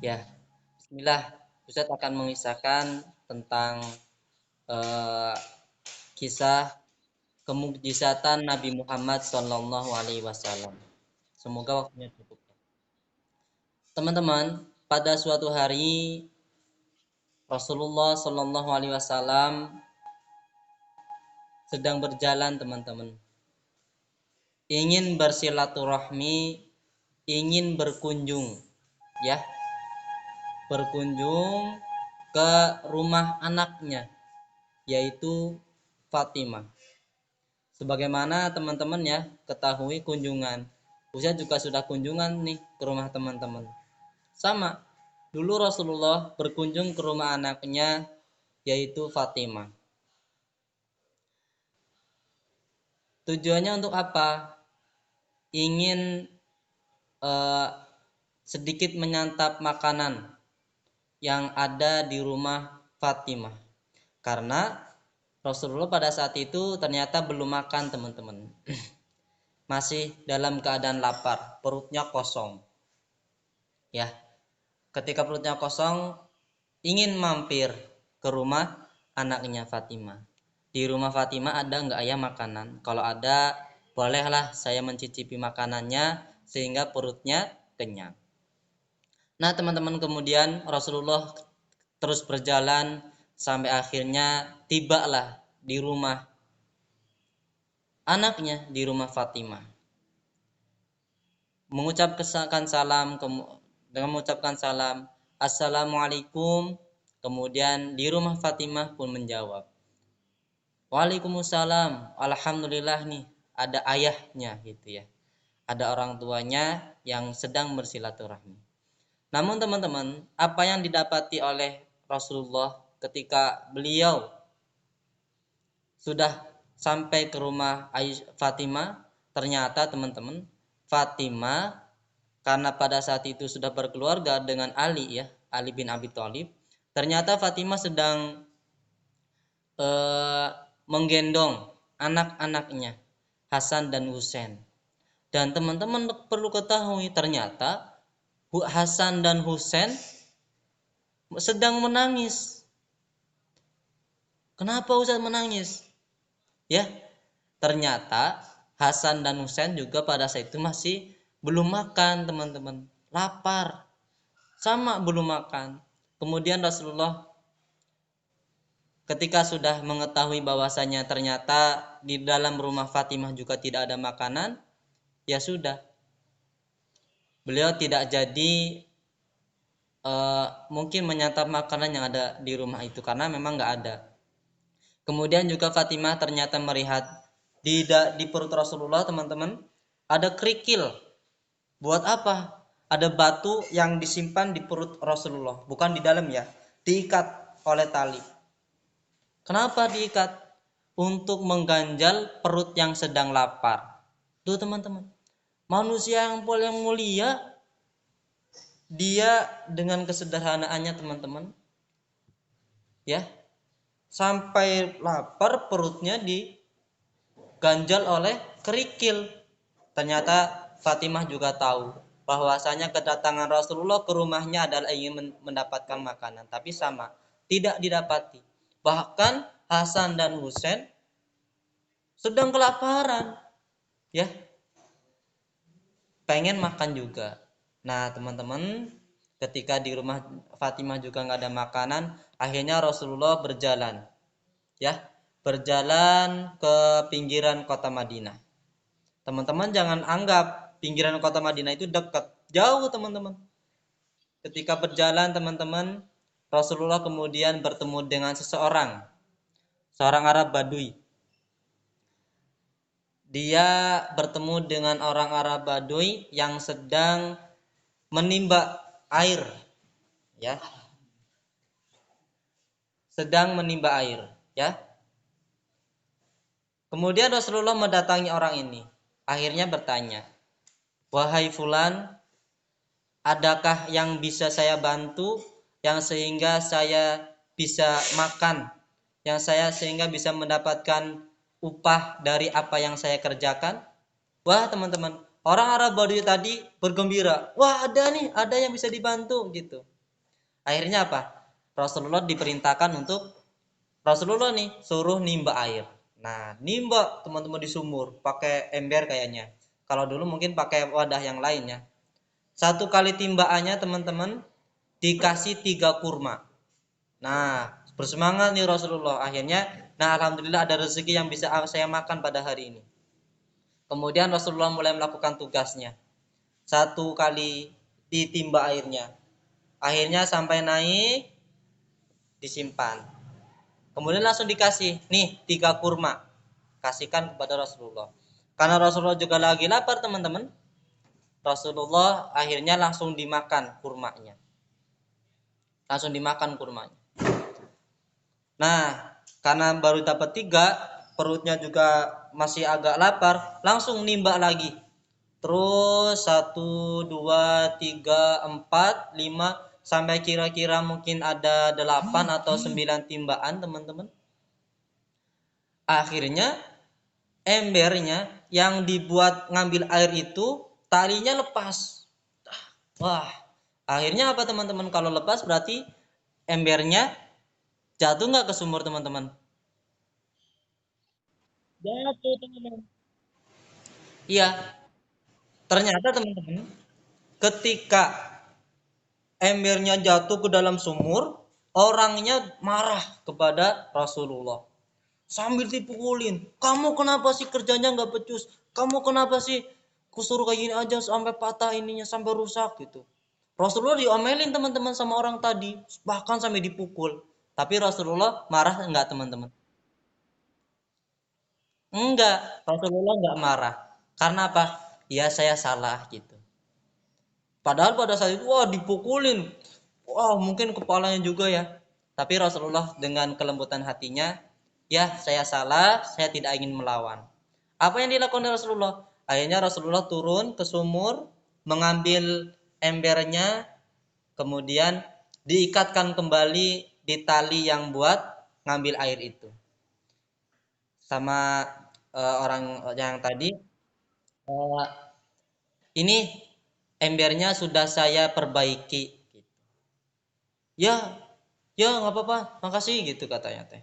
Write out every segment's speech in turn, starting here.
Ya, bismillah. Ustaz akan mengisahkan tentang eh, kisah kemukjizatan Nabi Muhammad Shallallahu Alaihi Wasallam. Semoga waktunya cukup. Teman-teman, pada suatu hari Rasulullah Shallallahu Alaihi Wasallam sedang berjalan, teman-teman. Ingin bersilaturahmi, ingin berkunjung, ya, berkunjung ke rumah anaknya, yaitu Fatimah. Sebagaimana teman-teman ya ketahui kunjungan. Ustaz juga sudah kunjungan nih ke rumah teman-teman. Sama, dulu Rasulullah berkunjung ke rumah anaknya yaitu Fatimah. Tujuannya untuk apa? Ingin eh, sedikit menyantap makanan yang ada di rumah Fatimah. Karena Rasulullah pada saat itu ternyata belum makan, teman-teman. Masih dalam keadaan lapar, perutnya kosong. Ya, ketika perutnya kosong, ingin mampir ke rumah anaknya Fatimah. Di rumah Fatimah ada nggak ya makanan? Kalau ada, bolehlah saya mencicipi makanannya sehingga perutnya kenyang. Nah, teman-teman, kemudian Rasulullah terus berjalan sampai akhirnya tibalah di rumah anaknya, di rumah Fatimah. Mengucapkan salam, dengan mengucapkan salam, Assalamualaikum. Kemudian di rumah Fatimah pun menjawab, Waalaikumsalam. Alhamdulillah nih ada ayahnya gitu ya. Ada orang tuanya yang sedang bersilaturahmi. Namun teman-teman, apa yang didapati oleh Rasulullah ketika beliau sudah sampai ke rumah Fatimah, ternyata teman-teman, Fatimah karena pada saat itu sudah berkeluarga dengan Ali ya, Ali bin Abi Thalib. Ternyata Fatimah sedang eh, menggendong anak-anaknya Hasan dan Husain. Dan teman-teman perlu ketahui ternyata Hasan dan Husain sedang menangis. Kenapa Ustaz menangis? Ya, ternyata Hasan dan Husain juga pada saat itu masih belum makan, teman-teman. Lapar. Sama belum makan. Kemudian Rasulullah ketika sudah mengetahui bahwasanya ternyata di dalam rumah Fatimah juga tidak ada makanan, ya sudah. Beliau tidak jadi mungkin menyantap makanan yang ada di rumah itu karena memang nggak ada. Kemudian juga Fatimah ternyata melihat di perut Rasulullah, teman-teman, ada kerikil. Buat apa? Ada batu yang disimpan di perut Rasulullah, bukan di dalam ya, diikat oleh tali. Kenapa diikat? Untuk mengganjal perut yang sedang lapar. Tuh teman-teman, manusia yang paling mulia, dia dengan kesederhanaannya teman-teman, ya, sampai lapar perutnya diganjal oleh kerikil. Ternyata Fatimah juga tahu bahwasanya kedatangan Rasulullah ke rumahnya adalah ingin mendapatkan makanan, tapi sama, tidak didapati. Bahkan Hasan dan Husain sedang kelaparan, ya, pengen makan juga. Nah, teman-teman, ketika di rumah Fatimah juga nggak ada makanan, akhirnya Rasulullah berjalan, ya, berjalan ke pinggiran kota Madinah. Teman-teman jangan anggap pinggiran kota Madinah itu dekat, jauh teman-teman. Ketika berjalan teman-teman, Rasulullah kemudian bertemu dengan seorang Arab Badui. Dia bertemu dengan orang Arab Badui yang sedang menimba air, ya, sedang menimba air, ya. Kemudian Rasulullah mendatangi orang ini. Akhirnya bertanya, wahai fulan, adakah yang bisa saya bantu, yang sehingga saya bisa makan, yang saya sehingga bisa mendapatkan upah dari apa yang saya kerjakan? Wah teman-teman, orang Arab Badui tadi bergembira, wah ada nih, ada yang bisa dibantu gitu. Akhirnya apa? Rasulullah diperintahkan untuk Rasulullah nih suruh nimba air. Nah, nimba teman-teman di sumur pakai ember kayaknya. Kalau dulu mungkin pakai wadah yang lainnya. Satu kali timbaannya teman-teman dikasih 3 kurma. Nah, bersemangat nih Rasulullah. Akhirnya, nah alhamdulillah ada rezeki yang bisa saya makan pada hari ini. Kemudian Rasulullah mulai melakukan tugasnya. Satu kali ditimba airnya. Akhirnya sampai naik disimpan. Kemudian langsung dikasih, nih 3 kurma. Kasihkan kepada Rasulullah. Karena Rasulullah juga lagi lapar teman-teman. Rasulullah akhirnya langsung dimakan kurmanya. Langsung dimakan kurmanya. Nah, karena baru dapat 3, perutnya juga masih agak lapar, langsung nimba lagi. Terus 1, 2, 3, 4, 5 sampai kira-kira mungkin ada 8 atau 9 timbaan teman-teman. Akhirnya embernya yang dibuat ngambil air itu talinya lepas. Wah, akhirnya apa teman-teman? Kalau lepas berarti embernya jatuh nggak ke sumur teman-teman? Jatuh teman-teman. Iya, ternyata teman-teman ketika embernya jatuh ke dalam sumur, orangnya marah kepada Rasulullah. Sambil dipukulin. Kamu kenapa sih kerjanya nggak becus? Kamu kenapa sih kusuruh kayak gini aja sampai patah ininya, sampai rusak gitu. Rasulullah diomelin teman-teman sama orang tadi, bahkan sampai dipukul. Tapi Rasulullah marah enggak teman-teman? Enggak, Rasulullah enggak marah. Karena apa? Ya saya salah gitu. Padahal pada saat itu wah dipukulin. Wah, mungkin kepalanya juga ya. Tapi Rasulullah dengan kelembutan hatinya, ya saya salah, saya tidak ingin melawan. Apa yang dilakukan Rasulullah? Akhirnya Rasulullah turun ke sumur, mengambil embernya, kemudian diikatkan kembali di tali yang buat ngambil air itu. Sama orang yang tadi, uh, ini embernya sudah saya perbaiki. Ya, ya nggak apa-apa, makasih gitu katanya teh.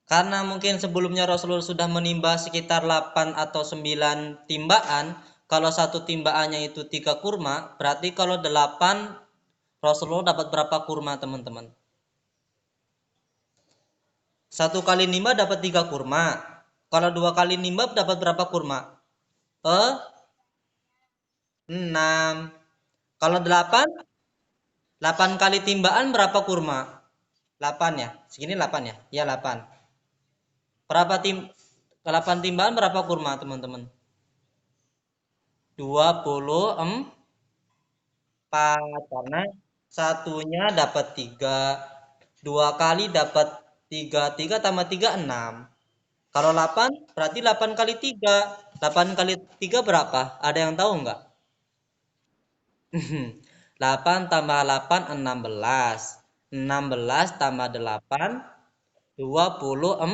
Karena mungkin sebelumnya Rasulullah sudah menimba sekitar 8 atau 9 timbaan, kalau satu timbaannya itu 3 kurma, berarti kalau 8 Rasulullah dapat berapa kurma teman-teman? Satu kali nimba dapat 3 kurma. Kalau 2 kali nimba dapat berapa kurma? 6. Kalau 8, 8 kali timbaan berapa kurma? 8 ya. Segini 8 ya? Ya 8. Berapa 8 timbaan berapa kurma teman-teman? 24, karena satunya dapat 3, 2 kali dapat 3, 3 tambah 3 6. Kalau 8 berarti 8 kali 3. 8 kali 3 berapa? Ada yang tahu nggak? 8 tambah 8 16. 16 tambah 8 24.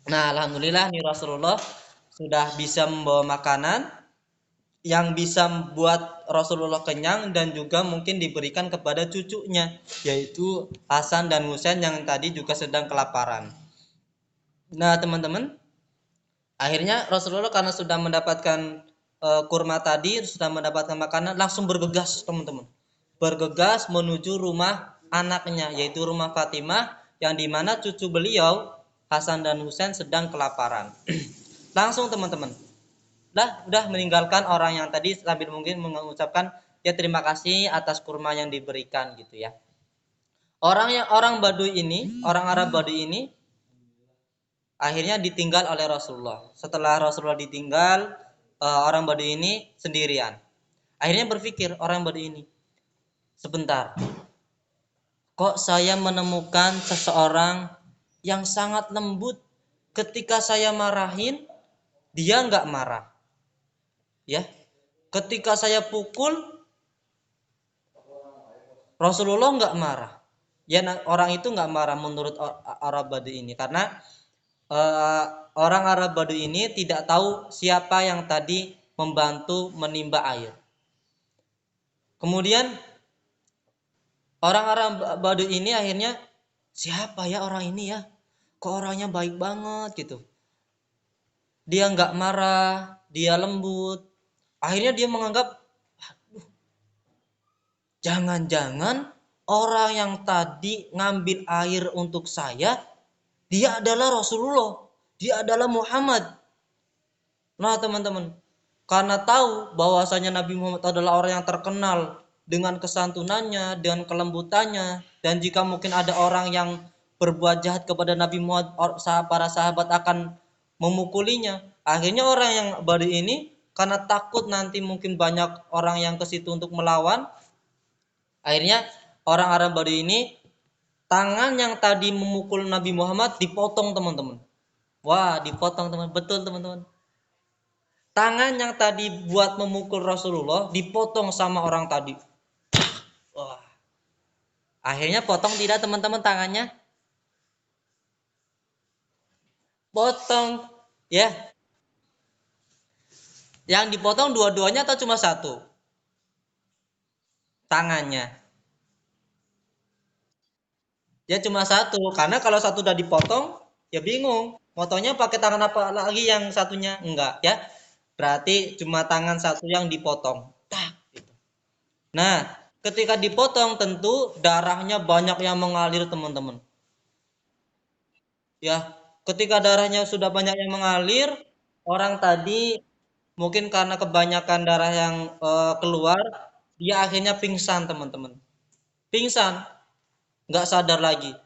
Nah, alhamdulillah nih Rasulullah sudah bisa membawa makanan yang bisa membuat Rasulullah kenyang dan juga mungkin diberikan kepada cucunya, yaitu Hasan dan Husain yang tadi juga sedang kelaparan. Nah, teman-teman, akhirnya Rasulullah karena sudah mendapatkan kurma tadi, sudah mendapatkan makanan, langsung bergegas, teman-teman. Bergegas menuju rumah anaknya, yaitu rumah Fatimah, yang dimana cucu beliau Hasan dan Husain sedang kelaparan. Langsung teman-teman, udah meninggalkan orang yang tadi sambil mungkin mengucapkan ya terima kasih atas kurma yang diberikan gitu ya. Orang Baduy ini, orang Arab Baduy ini akhirnya ditinggal oleh Rasulullah. Setelah Rasulullah ditinggal, orang Baduy ini sendirian. Akhirnya berpikir orang Baduy ini, sebentar, kok saya menemukan seseorang yang sangat lembut. Ketika saya marahin, dia nggak marah. Ya, ketika saya pukul, Rasulullah nggak marah. Ya, orang itu nggak marah menurut Arab Baduy ini karena uh, orang Arab Baduy ini tidak tahu siapa yang tadi membantu menimba air. Kemudian orang-orang Baduy ini akhirnya, siapa ya orang ini ya? Kok orangnya baik banget gitu. Dia nggak marah, dia lembut. Akhirnya dia menganggap, jangan-jangan orang yang tadi ngambil air untuk saya, dia adalah Rasulullah. Dia adalah Muhammad. Nah, teman-teman, karena tahu bahwasanya Nabi Muhammad adalah orang yang terkenal dengan kesantunannya, dengan kelembutannya, dan jika mungkin ada orang yang berbuat jahat kepada Nabi Muhammad, para sahabat akan memukulinya. Akhirnya orang yang baru ini karena takut nanti mungkin banyak orang yang ke situ untuk melawan, akhirnya orang Arab baru ini tangan yang tadi memukul Nabi Muhammad dipotong, teman-teman. Wah, dipotong, teman. Betul, teman-teman. Tangan yang tadi buat memukul Rasulullah dipotong sama orang tadi. Wah. Akhirnya potong tidak, teman-teman, tangannya? Potong. Ya. Yang dipotong dua-duanya atau cuma satu? Tangannya. Ya cuma satu. Karena kalau satu udah dipotong, ya bingung. Motongnya pakai tangan apa lagi yang satunya? Enggak, ya. Berarti cuma tangan satu yang dipotong. Tak, gitu. Nah, ketika dipotong tentu darahnya banyak yang mengalir, teman-teman. Ya, ketika darahnya sudah banyak yang mengalir, orang tadi mungkin karena kebanyakan darah yang keluar, dia akhirnya pingsan, teman-teman. Pingsan, nggak sadar lagi.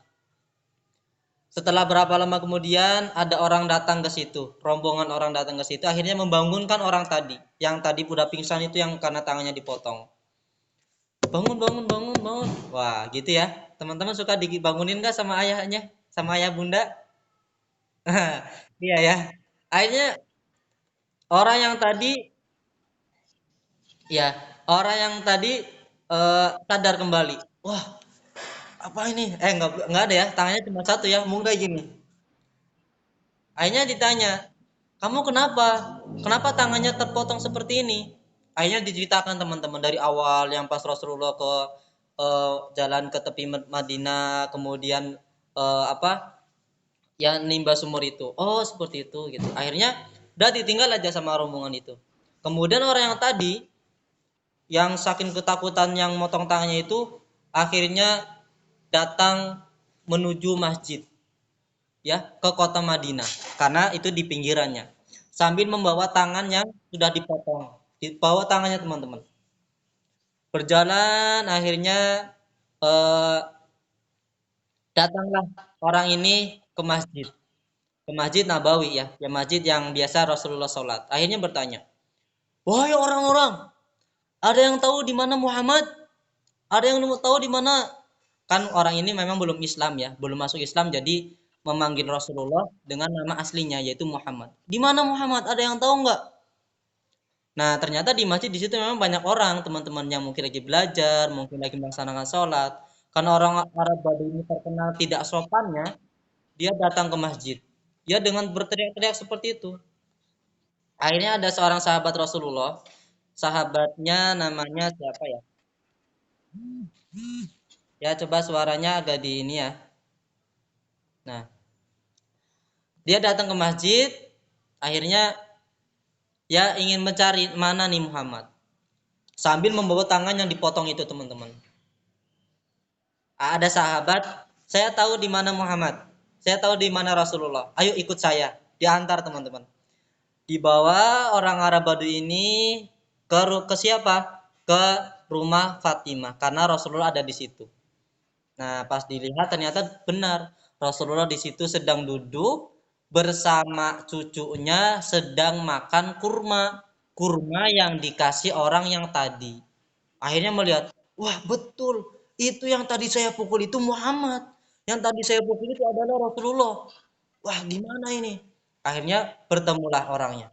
Setelah berapa lama kemudian ada orang datang ke situ, rombongan orang datang ke situ, akhirnya membangunkan orang tadi, yang tadi udah pingsan itu yang karena tangannya dipotong. Bangun, bangun, bangun, bangun. Wah, gitu ya. Teman-teman suka dibangunin nggak sama ayahnya, sama ayah bunda? Iya ya. Akhirnya orang yang tadi, ya, orang yang tadi sadar kembali. Wah, apa ini? Nggak ada ya, tangannya cuma satu ya, mungkin kayak gini. Akhirnya ditanya, kamu kenapa? Kenapa tangannya terpotong seperti ini? Akhirnya diceritakan, teman-teman, dari awal yang pas Rasulullah ke jalan ke tepi Madinah, kemudian apa? Yang nimba sumur itu. Oh, seperti itu gitu. Akhirnya udah ditinggal aja sama rombongan itu. Kemudian orang yang tadi yang saking ketakutan yang motong tangannya itu akhirnya datang menuju masjid, ya, ke kota Madinah, karena itu di pinggirannya, sambil membawa tangan yang sudah dipotong, dibawa tangannya, teman-teman. Berjalan akhirnya eh, datanglah orang ini ke masjid Nabawi, ya, ya, masjid yang biasa Rasulullah sholat. Akhirnya bertanya, wahai orang-orang, ada yang tahu di mana Muhammad? Ada yang tahu di mana? Kan orang ini memang belum Islam, ya, belum masuk Islam, jadi memanggil Rasulullah dengan nama aslinya yaitu Muhammad. Di mana Muhammad? Ada yang tahu nggak? Nah, ternyata di masjid di situ memang banyak orang, teman-teman, yang mungkin lagi belajar, mungkin lagi melaksanakan sholat. Karena orang Arab Baduy ini terkenal tidak sopannya, dia datang ke masjid. Dia dengan berteriak-teriak seperti itu. Akhirnya ada seorang sahabat Rasulullah, sahabatnya namanya siapa ya? Ya, coba suaranya agak di ini ya. Nah, dia datang ke masjid, akhirnya ya ingin mencari mana nih Muhammad. Sambil membawa tangan yang dipotong itu, teman-teman. Ada sahabat, saya tahu di mana Muhammad. Saya tahu di mana Rasulullah. Ayo ikut saya. Diantar, teman-teman. Dibawa orang Arab Baduy ini ke siapa? Ke rumah Fatimah, karena Rasulullah ada di situ. Nah, pas dilihat ternyata benar. Rasulullah di situ sedang duduk bersama cucunya sedang makan kurma. Kurma yang dikasih orang yang tadi. Akhirnya melihat, wah, betul. Itu yang tadi saya pukul itu Muhammad. Yang tadi saya pukul itu adalah Rasulullah. Wah, gimana ini? Akhirnya bertemulah orangnya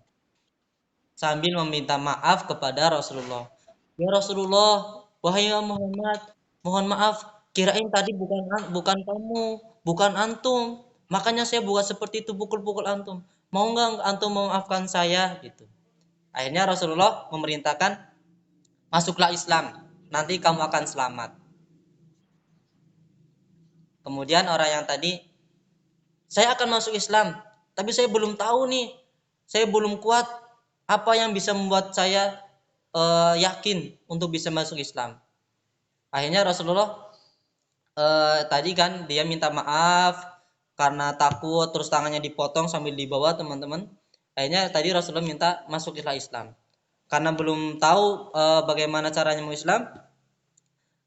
sambil meminta maaf kepada Rasulullah. Ya Rasulullah, wahai Muhammad, mohon maaf, kirain tadi bukan kamu, bukan antum. Makanya saya buat seperti itu, pukul-pukul antum. Mau nggak antum memaafkan saya gitu. Akhirnya Rasulullah memerintahkan masuklah Islam. nanti kamu akan selamat. Kemudian orang yang tadi, saya akan masuk Islam, tapi saya belum tahu nih, saya belum kuat, apa yang bisa membuat saya yakin untuk bisa masuk Islam. Akhirnya Rasulullah tadi kan dia minta maaf karena takut, terus tangannya dipotong sambil dibawa teman-teman. Akhirnya tadi Rasulullah minta masuklah Islam. Karena belum tahu bagaimana caranya mau Islam,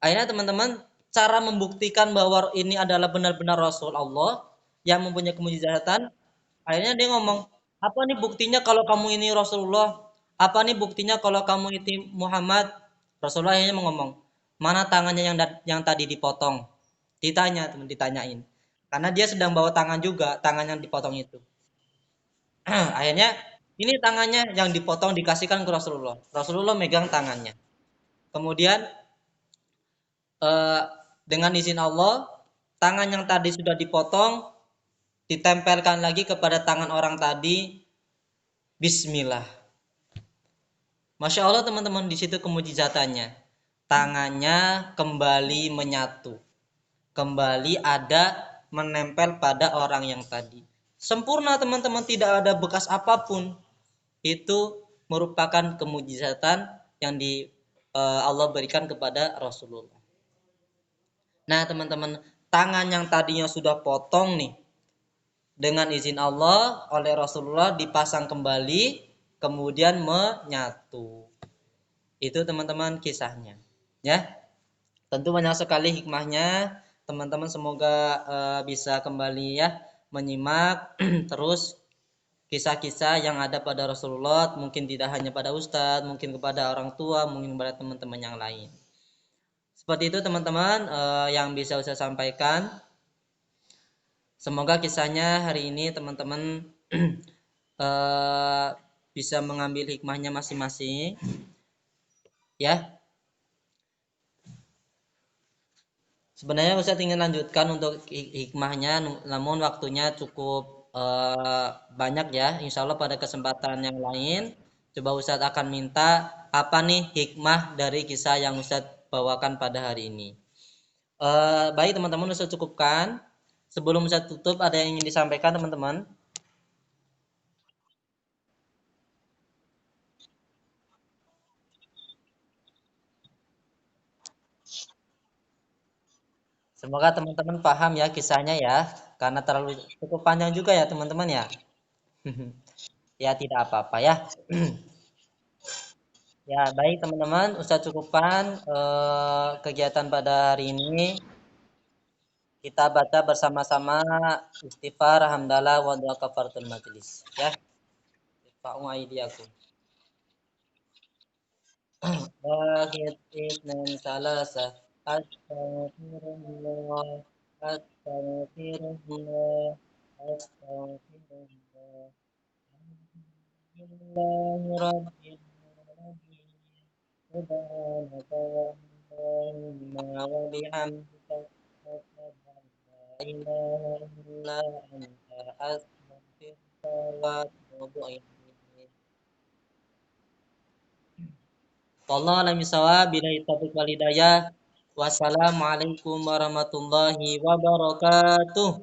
akhirnya teman-teman cara membuktikan bahwa ini adalah benar-benar Rasul Allah yang mempunyai kemujizatan, akhirnya dia ngomong, apa nih buktinya kalau kamu ini Rasulullah? Apa nih buktinya kalau kamu ini Muhammad? Rasulullah akhirnya ngomong, mana tangannya yang tadi dipotong? Ditanya, teman, ditanyain. Karena dia sedang bawa tangan juga, tangan yang dipotong itu. Akhirnya ini tangannya yang dipotong dikasihkan ke Rasulullah. Rasulullah megang tangannya. Kemudian eh, dengan izin Allah, tangan yang tadi sudah dipotong ditempelkan lagi kepada tangan orang tadi. Bismillah. Masya Allah teman-teman, di situ kemujizatannya. Tangannya kembali menyatu. Kembali ada menempel pada orang yang tadi. Sempurna teman-teman, tidak ada bekas apapun. Itu merupakan kemujizatan yang Allah berikan kepada Rasulullah. Nah teman-teman, tangan yang tadinya sudah potong nih, dengan izin Allah oleh Rasulullah dipasang kembali, kemudian menyatu. Itu teman-teman kisahnya. Ya, tentu banyak sekali hikmahnya. Teman-teman semoga bisa kembali ya menyimak terus kisah-kisah yang ada pada Rasulullah, mungkin tidak hanya pada ustadz, mungkin kepada orang tua, mungkin kepada teman-teman yang lain. Seperti itu teman-teman yang bisa saya sampaikan. Semoga kisahnya hari ini teman-teman eh, bisa mengambil hikmahnya masing-masing. Ya, sebenarnya Ustadz ingin lanjutkan untuk hikmahnya, namun waktunya cukup banyak ya. Insya Allah pada kesempatan yang lain, coba Ustadz akan minta apa nih hikmah dari kisah yang Ustadz bawakan pada hari ini. Baik teman-teman, Ustadz cukupkan. Sebelum Ustadz tutup, ada yang ingin disampaikan teman-teman? Semoga teman-teman paham ya kisahnya ya, karena terlalu cukup panjang juga ya teman-teman ya. Ya tidak apa-apa ya. Ya baik teman-teman, Ustadz cukupkan kegiatan pada hari ini. Kita baca bersama-sama istighfar, hamdalah, wa doa kafaratul majelis. Ya, Fa'u aidiakum. Akhir isnan salasa. Astaghfirullah. Astaghfirullah. Astaghfirullah. Alhamdulillahi Rabbil Alamin. Subhanaka Allahumma wa bihamdika asyhadu an la ilaha illa anta astaghfiruka wa atubu ilaik. Wallahu a'lam bishawab. Billahi taufiq wal hidayah. Wassalamualaikum warahmatullahi wabarakatuh.